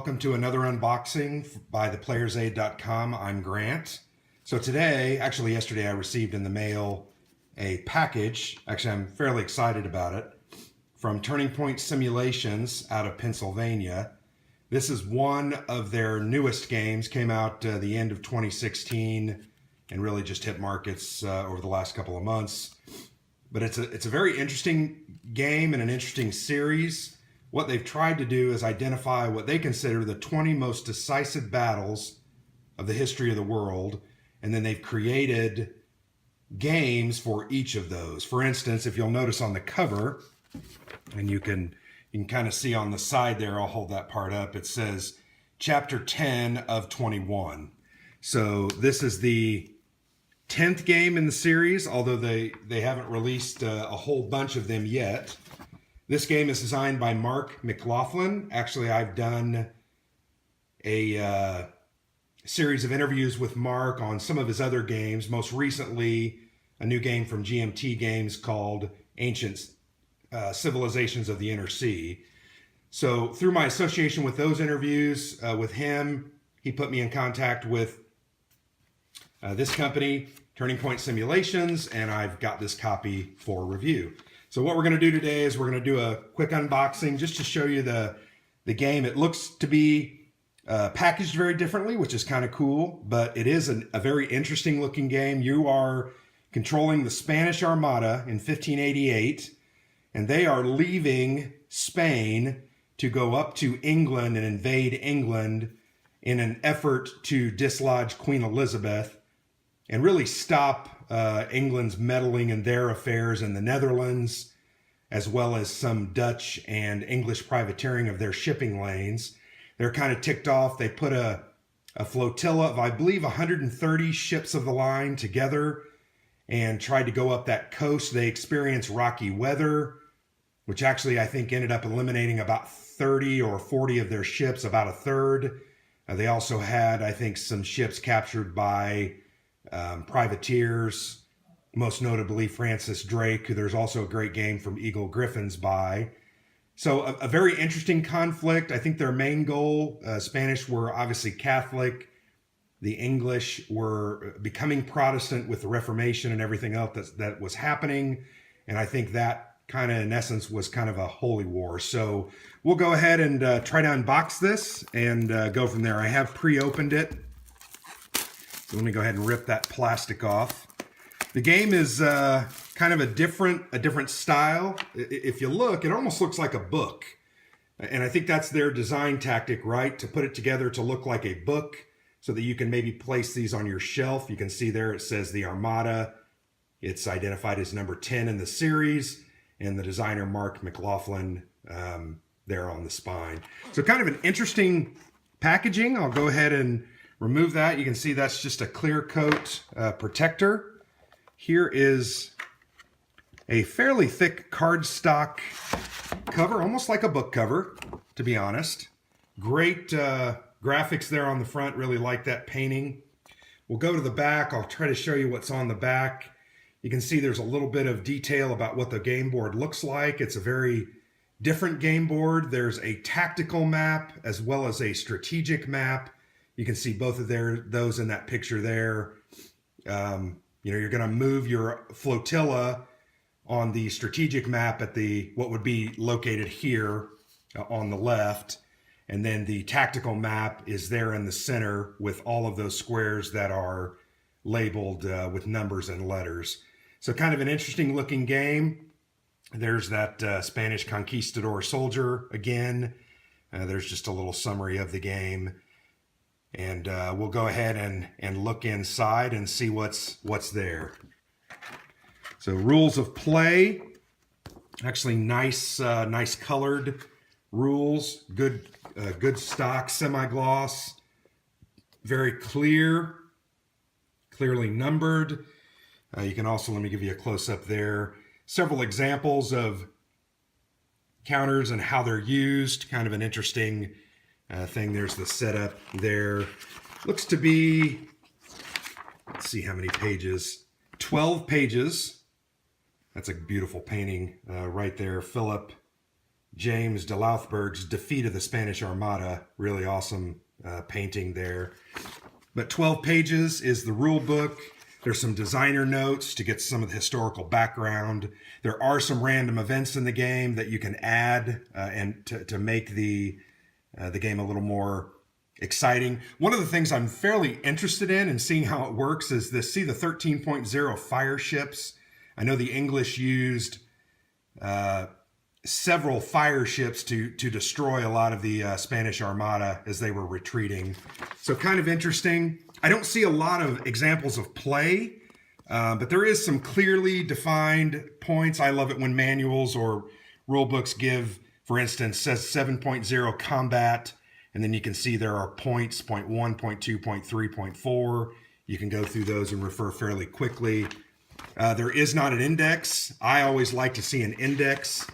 welcome to another unboxing by theplayersaid.com. I'm Grant. So today, actually yesterday, I received in the mail a package. Actually, I'm fairly excited about it. From Turning Point Simulations out of Pennsylvania. This is one of their newest games. Came out the end of 2016 and really just hit markets over the last couple of months. But it's a very interesting game and an interesting series. What they've tried to do is identify what they consider the 20 most decisive battles of the history of the world, and then they've created games for each of those. For instance, if you'll notice on the cover, and you can kind of see on the side there, I'll hold that part up, it says Chapter 10 of 21. So this is the 10th game in the series, although they haven't released a whole bunch of them yet. This game is designed by Mark McLaughlin. Actually, I've done a series of interviews with Mark on some of his other games. Most recently, a new game from GMT Games called Ancient Civilizations of the Inner Sea. So through my association with those interviews with him, he put me in contact with this company, Turning Point Simulations, and I've got this copy for review. So what we're going to do today is we're going to do a quick unboxing just to show you the game. It looks to be packaged very differently, which is kind of cool, but it is a very interesting looking game. You are controlling the Spanish Armada in 1588, and they are leaving Spain to go up to England and invade England in an effort to dislodge Queen Elizabeth and really stop England's meddling in their affairs in the Netherlands, as well as some Dutch and English privateering of their shipping lanes. They're kind of ticked off. They put a flotilla of, I believe, 130 ships of the line together and tried to go up that coast. They experienced rocky weather, which actually I think ended up eliminating about 30 or 40 of their ships, about a third. They also had, I think, some ships captured by privateers, most notably Francis Drake, who there's also a great game from Eagle Griffins by. So a very interesting conflict. I think their main goal, Spanish were obviously Catholic. The English were becoming Protestant with the Reformation and everything else that was happening. And I think that kind of, in essence, was kind of a holy war. So we'll go ahead and try to unbox this and go from there. I have pre-opened it. So let me go ahead and rip that plastic off. The game is kind of a different style. If you look, it almost looks like a book. And I think that's their design tactic, right? To put it together to look like a book so that you can maybe place these on your shelf. You can see there it says the Armada. It's identified as number 10 in the series. And the designer, Mark McLaughlin, there on the spine. So kind of an interesting packaging. I'll go ahead and remove that. You can see that's just a clear coat protector. Here is a fairly thick cardstock cover, almost like a book cover, to be honest. Great graphics there on the front. Really like that painting. We'll go to the back. I'll try to show you what's on the back. You can see there's a little bit of detail about what the game board looks like. It's a very different game board. There's a tactical map as well as a strategic map. You can see both of those in that picture there. You're going to move your flotilla on the strategic map at what would be located here on the left. And then the tactical map is there in the center with all of those squares that are labeled with numbers and letters. So kind of an interesting looking game. There's that Spanish conquistador soldier again. There's just a little summary of the game. And we'll go ahead and look inside and see what's there. So rules of play, actually nice colored rules, good stock, semi-gloss, very clearly numbered. You can also, let me give you a close-up there, several examples of counters and how they're used, kind of an interesting thing. There's the setup there. Looks to be, let's see how many pages, 12 pages. That's a beautiful painting right there. Philip James de Lauthberg's Defeat of the Spanish Armada. Really awesome painting there. But 12 pages is the rule book. There's some designer notes to get some of the historical background. There are some random events in the game that you can add and to make the game a little more exciting. One of the things I'm fairly interested in and seeing how it works is this. See the 13.0 fire ships? I know the English used several fire ships to destroy a lot of the Spanish Armada as they were retreating. So kind of interesting. I don't see a lot of examples of play, but there is some clearly defined points. I love it when manuals or rule books give, for instance, says 7.0 combat, and then you can see there are points, point 1, point 2, point 3, point 4. You can go through those and refer fairly quickly. There is not an index. I always like to see an index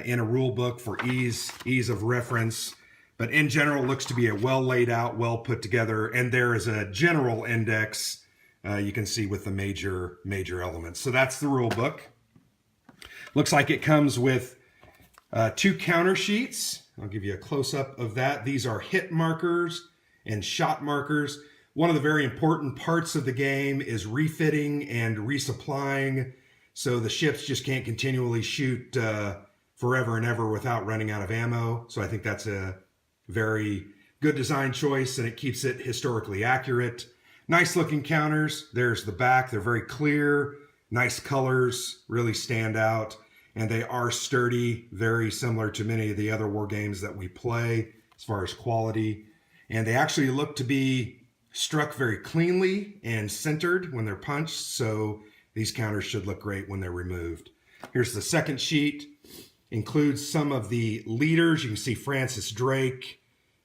in a rule book for ease of reference. But in general, it looks to be a well laid out, well put together. And there is a general index you can see with the major elements. So that's the rule book. Looks like it comes with 2 counter sheets. I'll give you a close-up of that. These are hit markers and shot markers. One of the very important parts of the game is refitting and resupplying, so the ships just can't continually shoot forever and ever without running out of ammo. So I think that's a very good design choice, and it keeps it historically accurate. Nice looking counters. There's the back. They're very clear, nice colors, really stand out. And they are sturdy, very similar to many of the other war games that we play as far as quality. And they actually look to be struck very cleanly and centered when they're punched. So these counters should look great when they're removed. Here's the second sheet. Includes some of the leaders. You can see Francis Drake,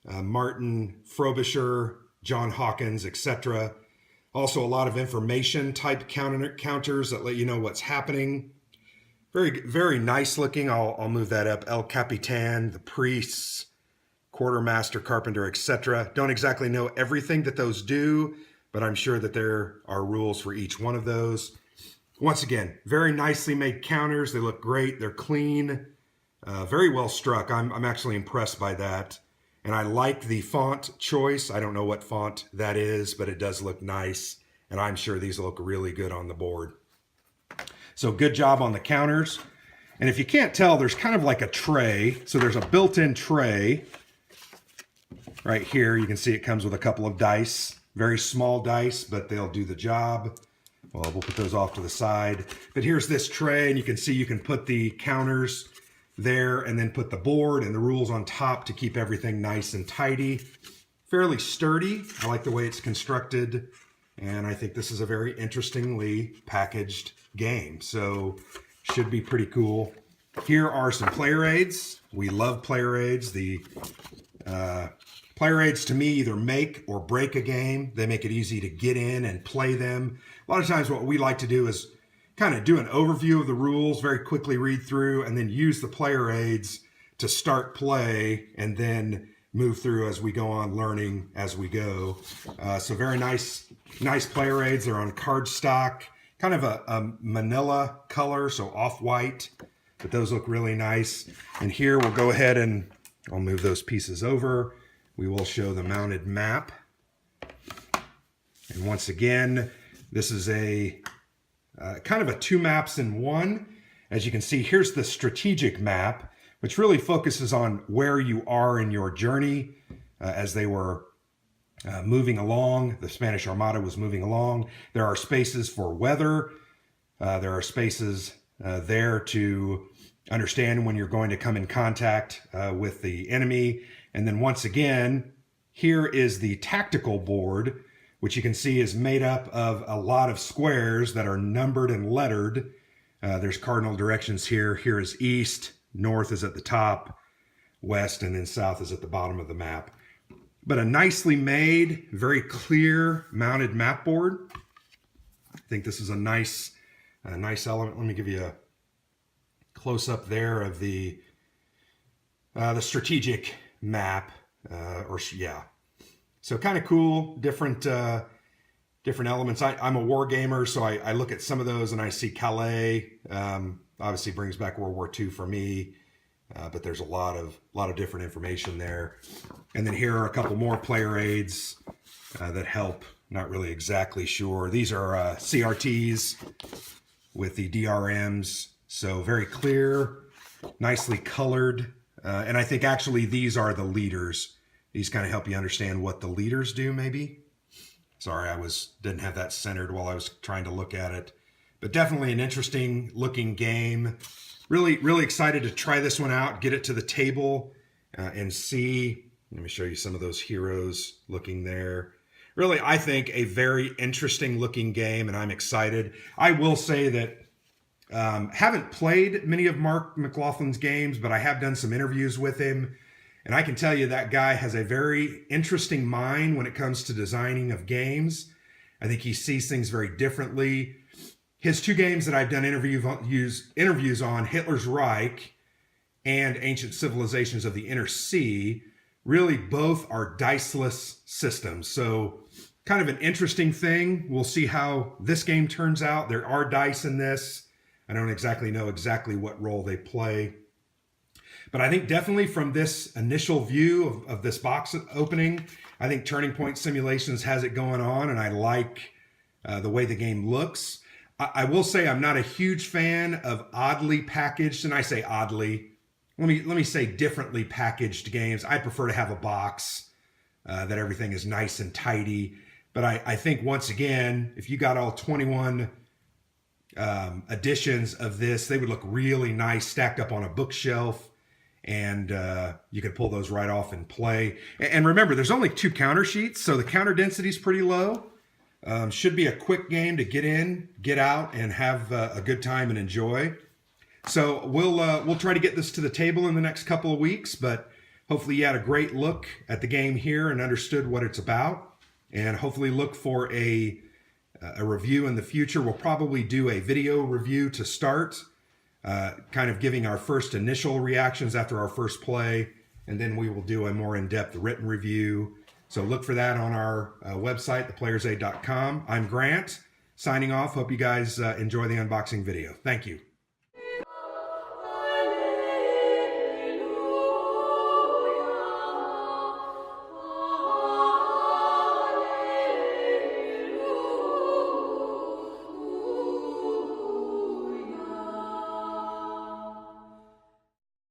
Martin Frobisher, John Hawkins, etc. Also a lot of information type counters that let you know what's happening. Very, very nice looking. I'll move that up. El Capitan, the priests, quartermaster, carpenter, etc. Don't exactly know everything that those do, but I'm sure that there are rules for each one of those. Once again, very nicely made counters. They look great. They're clean, very well struck. I'm actually impressed by that. And I like the font choice. I don't know what font that is, but it does look nice. And I'm sure these look really good on the board. So good job on the counters. And if you can't tell, there's kind of like a tray. So there's a built-in tray right here. You can see it comes with a couple of dice, very small dice, but they'll do the job. Well, we'll put those off to the side. But here's this tray, and you can see you can put the counters there and then put the board and the rules on top to keep everything nice and tidy. Fairly sturdy. I like the way it's constructed. And I think this is a very interestingly packaged game. So should be pretty cool. Here are some player aids. We love player aids. The player aids to me either make or break a game. They make it easy to get in and play them. A lot of times what we like to do is kind of do an overview of the rules, very quickly read through, and then use the player aids to start play and then move through as we go on, learning as we go. So very nice player aids. They're on cardstock, kind of a manila color, so off-white, but those look really nice. And here we'll go ahead and I'll move those pieces over. We will show the mounted map. And once again, this is a kind of a 2 maps in one. As you can see, here's the strategic map, which really focuses on where you are in your journey as they were moving along. The Spanish Armada was moving along. There are spaces for weather. There are spaces there to understand when you're going to come in contact with the enemy. And then once again, here is the tactical board, which you can see is made up of a lot of squares that are numbered and lettered. There's cardinal directions here. Here is east, north is at the top, west, and then south is at the bottom of the map. But a nicely made, very clear mounted map board. I think this is a nice element. Let me give you a close-up there of the strategic map, So kind of cool, different elements. I'm a war gamer, so I look at some of those and I see Calais. Obviously brings back World War II for me. but there's a lot of different information there. And then here are a couple more player aids that help. Not really exactly sure. These are CRTs with the DRMs, so very clear, nicely colored. And I think actually these are the leaders. These kind of help you understand what the leaders do, maybe. Sorry, didn't have that centered while I was trying to look at it. But definitely an interesting looking game. Really, really excited to try this one out, get it to the table and see. Let me show you some of those heroes looking there. Really, I think a very interesting looking game, and I'm excited. I will say that haven't played many of Mark McLaughlin's games, but I have done some interviews with him. And I can tell you that guy has a very interesting mind when it comes to designing of games. I think he sees things very differently. His two games that I've done interviews on, Hitler's Reich and Ancient Civilizations of the Inner Sea, really both are diceless systems. So kind of an interesting thing. We'll see how this game turns out. There are dice in this. I don't exactly know what role they play. But I think definitely from this initial view of this box opening, I think Turning Point Simulations has it going on, and I like the way the game looks. I will say I'm not a huge fan of oddly packaged, and I say oddly, let me say differently packaged games. I prefer to have a box that everything is nice and tidy. But I think once again, if you got all 21 editions of this, they would look really nice stacked up on a bookshelf, and you could pull those right off and play. And remember, there's only 2 counter sheets, so the counter density is pretty low. Should be a quick game to get in, get out, and have a good time and enjoy. So we'll try to get this to the table in the next couple of weeks, but hopefully you had a great look at the game here and understood what it's about. And hopefully look for a review in the future. We'll probably do a video review to start, kind of giving our first initial reactions after our first play, and then we will do a more in-depth written review. So look for that on our website, theplayersaid.com. I'm Grant, signing off. Hope you guys enjoy the unboxing video. Thank you.